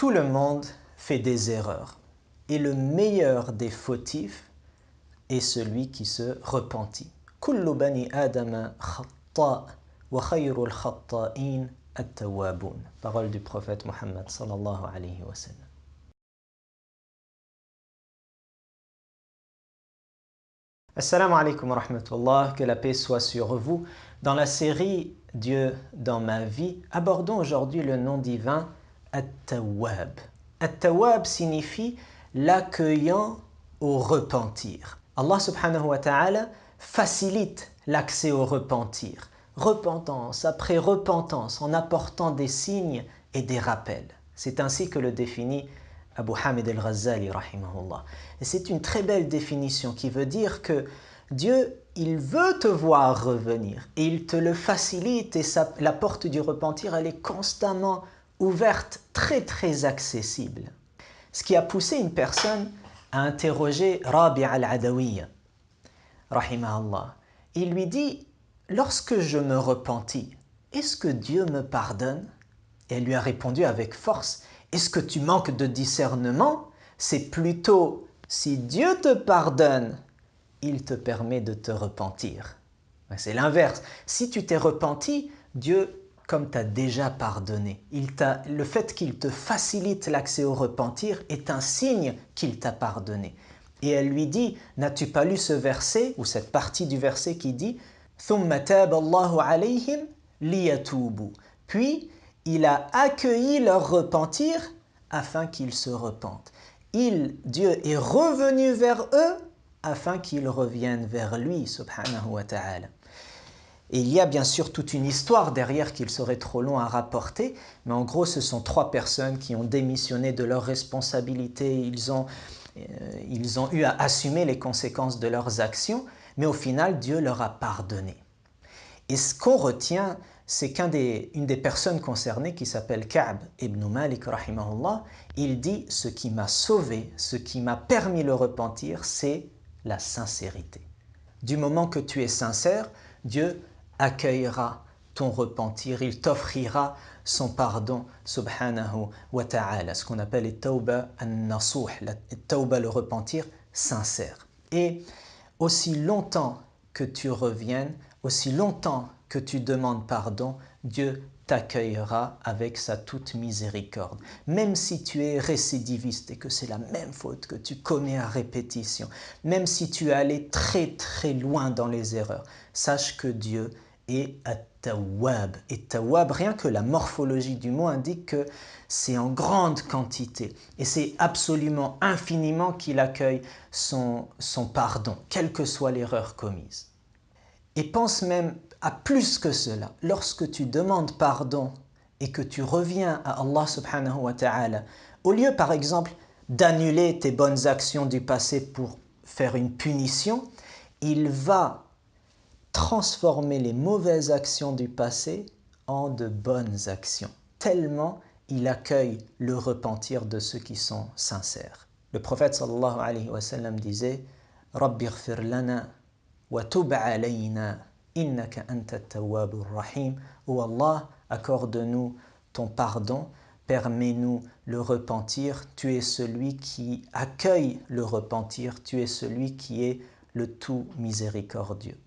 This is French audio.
Tout le monde fait des erreurs et le meilleur des fautifs est celui qui se repentit. Kullu bani adama khatta' wa khayrul khatta'in at-tawwabun. Parole du prophète Mohammed sallallahu alayhi wa sallam. Assalamu alaikum wa rahmatullah, que la paix soit sur vous. Dans la série Dieu dans ma vie, abordons aujourd'hui le nom divin At-Tawwab. At-Tawwab signifie l'accueillant au repentir. Allah subhanahu wa ta'ala facilite l'accès au repentir. Repentance après repentance en apportant des signes et des rappels. C'est ainsi que le définit Abu Hamid al-Ghazali rahimahullah. Et c'est une très belle définition qui veut dire que Dieu, il veut te voir revenir et il te le facilite et la porte du repentir, elle est constamment ouverte, très accessible. Ce qui a poussé une personne à interroger Rabi' al-Adawiyya rahimahullah. Il lui dit, lorsque je me repentis, est-ce que Dieu me pardonne? Et elle lui a répondu avec force, est-ce que tu manques de discernement? C'est plutôt, si Dieu te pardonne, il te permet de te repentir. C'est l'inverse. Si tu t'es repenti, Dieu, comme t'as déjà pardonné, le fait qu'il te facilite l'accès au repentir est un signe qu'il t'a pardonné. Et elle lui dit, n'as-tu pas lu ce verset, ou cette partie du verset qui dit « Thumma taba Allahu alayhim liyatubu » Puis, il a accueilli leur repentir afin qu'ils se repentent. Dieu est revenu vers eux afin qu'ils reviennent vers lui, subhanahu wa ta'ala. Et il y a bien sûr toute une histoire derrière qu'il serait trop long à rapporter, mais en gros ce sont 3 personnes qui ont démissionné de leurs responsabilités, ils ont eu à assumer les conséquences de leurs actions, mais au final Dieu leur a pardonné. Et ce qu'on retient, c'est une des personnes concernées qui s'appelle Ka'b ibn Malik rahimahullah, il dit « Ce qui m'a sauvé, ce qui m'a permis le repentir, c'est la sincérité. » Du moment que tu es sincère, Dieu accueillera ton repentir, il t'offrira son pardon subhanahu wa ta'ala, ce qu'on appelle le tawba an-nasuh, le tawba, le repentir sincère. Et aussi longtemps que tu reviennes, aussi longtemps que tu demandes pardon, Dieu t'accueillera avec sa toute miséricorde. Même si tu es récidiviste et que c'est la même faute que tu commets à répétition, même si tu es allé très loin dans les erreurs, sache que Dieu est At-Tawwab. Et Tawwab, rien que la morphologie du mot indique que c'est en grande quantité et c'est absolument infiniment qu'il accueille son pardon, quelle que soit l'erreur commise. Et pense même à plus que cela. Lorsque tu demandes pardon et que tu reviens à Allah subhanahu wa ta'ala, au lieu par exemple d'annuler tes bonnes actions du passé pour faire une punition, il va transformer les mauvaises actions du passé en de bonnes actions, tellement il accueille le repentir de ceux qui sont sincères. Le prophète sallallahu alayhi wa sallam disait « Rabbi ighfir lana wa tub alayna innaka anta at-tawwabur rahim » Ô Allah, accorde-nous ton pardon, permets-nous le repentir, tu es celui qui accueille le repentir, tu es celui qui est le tout miséricordieux.